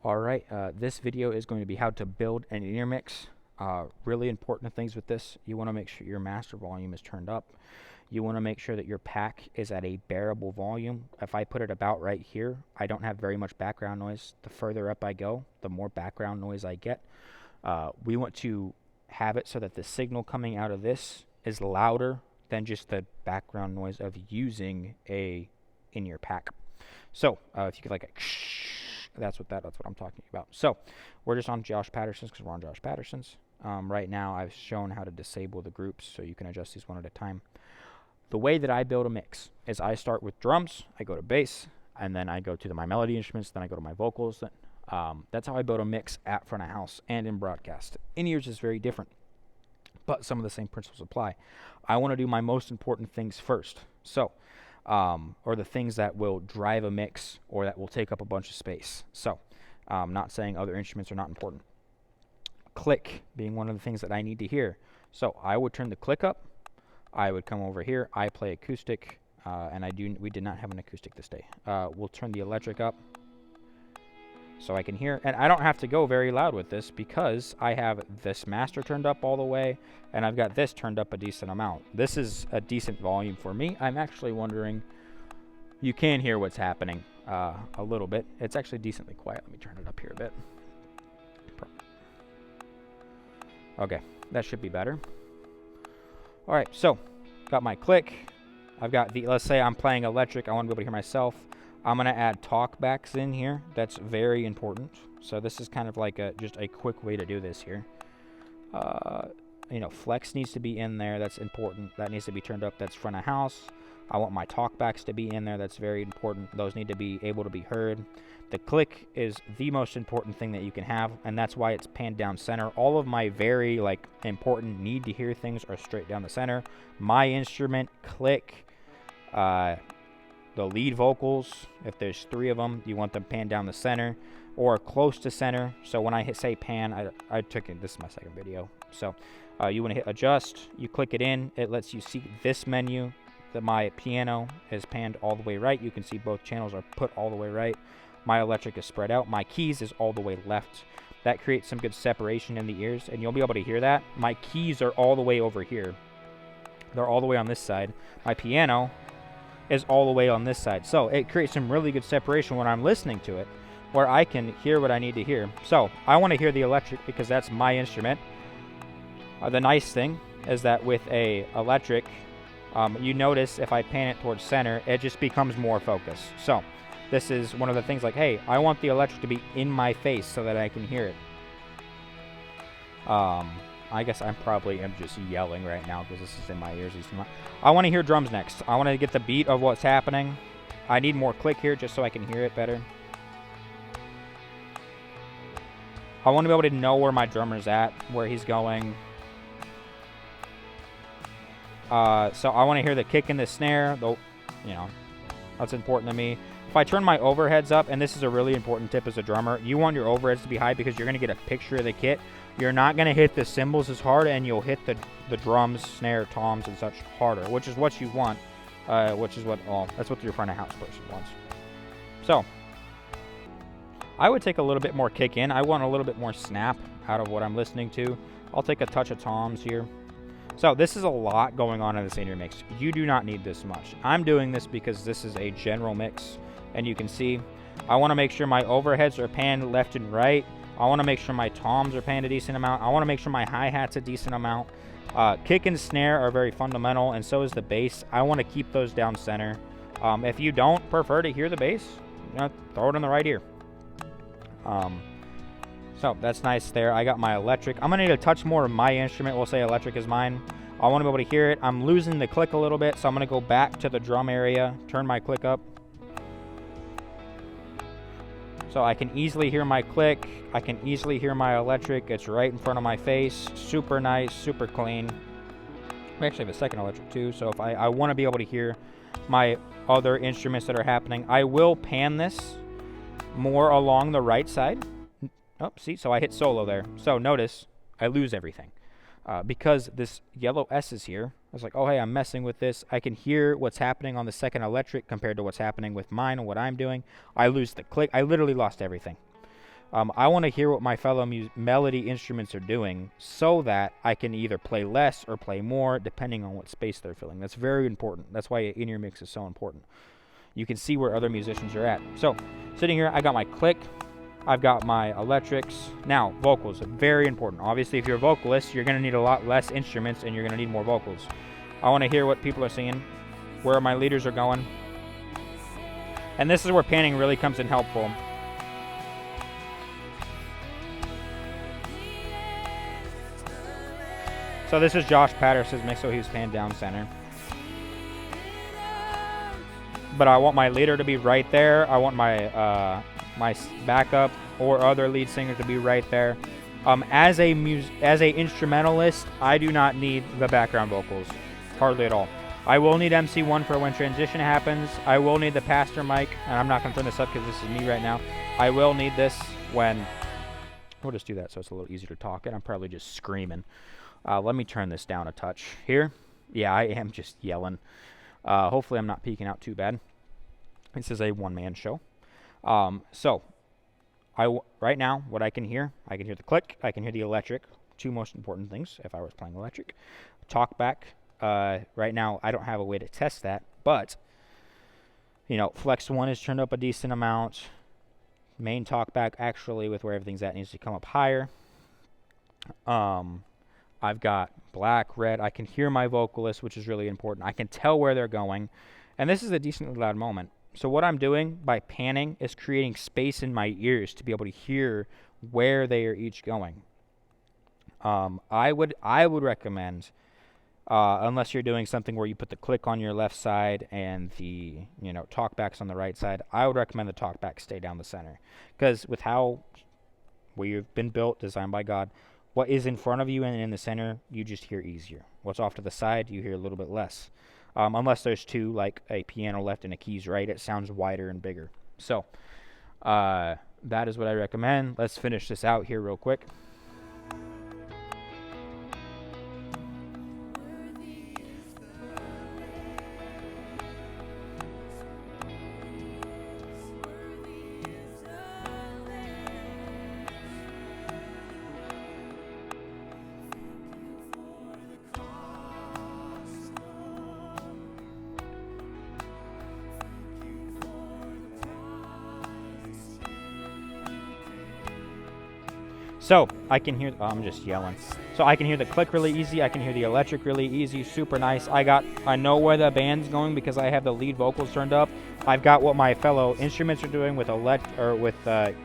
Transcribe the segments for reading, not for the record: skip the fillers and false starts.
Alright, this video is going to be how to build an intermix. Really important things with this. You want to make sure your master volume is turned up. You want to make sure that your pack is at a bearable volume. If I put it about right here, I don't have very much background noise. The further up I go, the more background noise I get. We want to have it so that the signal coming out of this is louder than just the background noise of using a in-ear pack. So if you could like that's what I'm talking about. So we're just on Josh Patterson's because we're on Josh Patterson's. Right now I've shown how to disable the groups so you can adjust these one at a time. The way that I build a mix is I start with drums, I go to bass, and then I go to my melody instruments, then I go to my vocals. That's how I build a mix at front of house and in broadcast. In-ears is very different, but some of the same principles apply. I want to do my most important things first. So or the things that will drive a mix or that will take up a bunch of space. So not saying other instruments are not important. Click being one of the things that I need to hear. So I would turn the click up. I would come over here. I play acoustic, and we did not have an acoustic this day. We'll turn the electric up so I can hear. And I don't have to go very loud with this because I have this master turned up all the way, and I've got this turned up a decent amount. This is a decent volume for me. I'm actually wondering, you can hear what's happening a little bit. It's actually decently quiet. Let me turn it up here a bit. Okay, that should be better. All right, so got my click. I've got let's say I'm playing electric. I want to be able to hear myself. I'm going to add talkbacks in here. That's very important. So this is kind of like just a quick way to do this here. Flex needs to be in there. That's important. That needs to be turned up. That's front of house. I want my talkbacks to be in there. That's very important. Those need to be able to be heard. The click is the most important thing that you can have, and that's why it's panned down center. All of my very important need to hear things are straight down the center. My instrument, click, the lead vocals, if there's 3 of them, you want them panned down the center or close to center. So when I say pan, I took it, this is my second video. So you want to hit adjust, you click it in, it lets you see this menu. That my piano is panned all the way right. You can see both channels are put all the way right. My electric is spread out. My keys is all the way left. That creates some good separation in the ears, and you'll be able to hear that. My keys are all the way over here. They're all the way on this side. My piano is all the way on this side. So it creates some really good separation when I'm listening to it, where I can hear what I need to hear. So I want to hear the electric because that's my instrument. The nice thing is that with a electric, you notice if I pan it towards center, it just becomes more focused. So this is one of the things hey, I want the electric to be in my face so that I can hear it. I guess I'm just yelling right now because this is in my ears. I want to hear drums next. I want to get the beat of what's happening. I need more click here just so I can hear it better. I want to be able to know where my drummer's at, where he's going. So I want to hear the kick and the snare, though, that's important to me. If I turn my overheads up, and this is a really important tip as a drummer, you want your overheads to be high because you're going to get a picture of the kit. You're not going to hit the cymbals as hard, and you'll hit the drums, snare, toms, and such harder, which is what you want, that's what your front of house person wants. So I would take a little bit more kick in. I want a little bit more snap out of what I'm listening to. I'll take a touch of toms here. So this is a lot going on in this in-ear mix. You do not need this much. I'm doing this because this is a general mix, and you can see I want to make sure my overheads are panned left and right. I want to make sure my toms are panned a decent amount. I want to make sure my hi-hat's a decent amount. Kick and snare are very fundamental, and so is the bass. I want to keep those down center. If you don't prefer to hear the bass, throw it in the right ear. So that's nice there. I got my electric. I'm going to need a touch more of my instrument. We'll say electric is mine. I want to be able to hear it. I'm losing the click a little bit, so I'm going to go back to the drum area, turn my click up. So I can easily hear my click. I can easily hear my electric. It's right in front of my face. Super nice, super clean. We actually have a second electric too, so if I want to be able to hear my other instruments that are happening, I will pan this more along the right side. Oh, see, so I hit solo there. So notice I lose everything because this yellow S is here. I was like, oh, hey, I'm messing with this. I can hear what's happening on the second electric compared to what's happening with mine and what I'm doing. I lose the click. I literally lost everything. I want to hear what my fellow melody instruments are doing so that I can either play less or play more depending on what space they're filling. That's very important. That's why in-ear mix is so important. You can see where other musicians are at. So, sitting here, I got my click. I've got my electrics. Now, vocals, very important. Obviously, if you're a vocalist, you're going to need a lot less instruments and you're going to need more vocals. I want to hear what people are singing, where my leaders are going. And this is where panning really comes in helpful. So this is Josh Patterson's mix, so he's panned down center. But I want my leader to be right there. I want my my backup or other lead singer to be right there. As a instrumentalist, I do not need the background vocals, hardly at all. I will need MC1 for when transition happens. I will need the pastor mic, and I'm not going to turn this up because this is me right now. I will need this when, we'll just do that so it's a little easier to talk, and I'm probably just screaming. Let me turn this down a touch here. Yeah, I am just yelling. Hopefully I'm not peeking out too bad. This is a one-man show. So, right now, what I can hear the click, I can hear the electric. Two most important things if I was playing electric. Talkback. Right now, I don't have a way to test that, but, you know, Flex 1 is turned up a decent amount. Main talkback, actually, with where everything's at, needs to come up higher. I've got black, red. I can hear my vocalist, which is really important. I can tell where they're going, and this is a decently loud moment. So what I'm doing by panning is creating space in my ears to be able to hear where they are each going. I would recommend, unless you're doing something where you put the click on your left side and the talkbacks on the right side, I would recommend the talkback stay down the center, because with how we've been built, designed by God, what is in front of you and in the center, you just hear easier. What's off to the side, you hear a little bit less. Unless there's two, like a piano left and a keys right, it sounds wider and bigger. So, that is what I recommend. Let's finish this out here real quick. So I can hear, I'm just yelling. So I can hear the click really easy. I can hear the electric really easy, super nice. I know where the band's going because I have the lead vocals turned up. I've got what my fellow instruments are doing with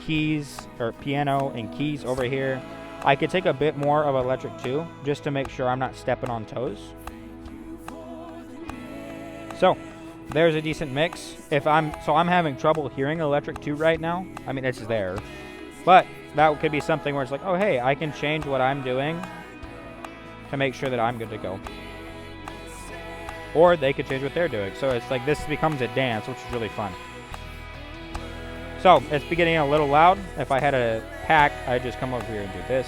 keys or piano and keys over here. I could take a bit more of electric too, just to make sure I'm not stepping on toes. So there's a decent mix. I'm having trouble hearing electric too right now. I mean, it's there, but that could be something where it's like, oh, hey, I can change what I'm doing to make sure that I'm good to go. Or they could change what they're doing. So it's like this becomes a dance, which is really fun. So it's getting a little loud. If I had a pack, I'd just come over here and do this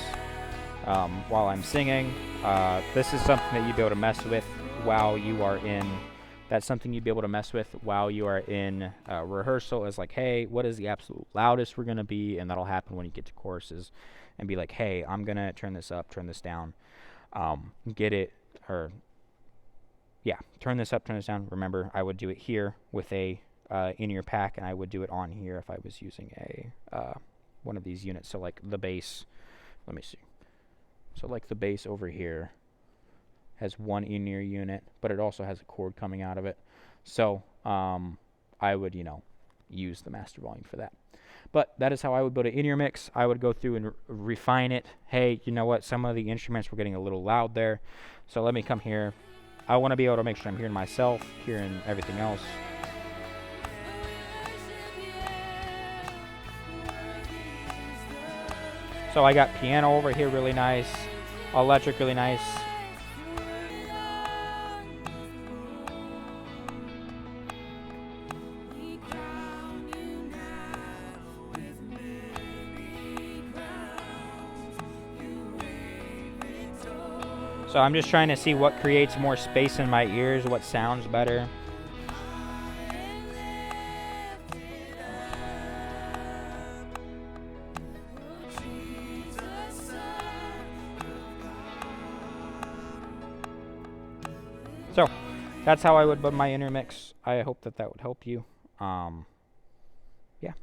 while I'm singing. This is something that you'd be able to mess with while you are in. That's something you'd be able to mess with while you are in rehearsal. Is like, hey, what is the absolute loudest we're going to be? And that'll happen when you get to choruses. And be like, hey, I'm going to turn this up, turn this down. Turn this up, turn this down. Remember, I would do it here with a in-ear pack, and I would do it on here if I was using a one of these units. So like the bass, let me see. So like the bass over here has one in-ear unit, but it also has a cord coming out of it. So I would, use the master volume for that. But that is how I would build an in-ear mix. I would go through and refine it. Hey, you know what? Some of the instruments were getting a little loud there. So let me come here. I want to be able to make sure I'm hearing myself, hearing everything else. So I got piano over here really nice, electric really nice. So I'm just trying to see what creates more space in my ears, what sounds better. So that's how I would build my intermix. I hope that that would help you. Yeah.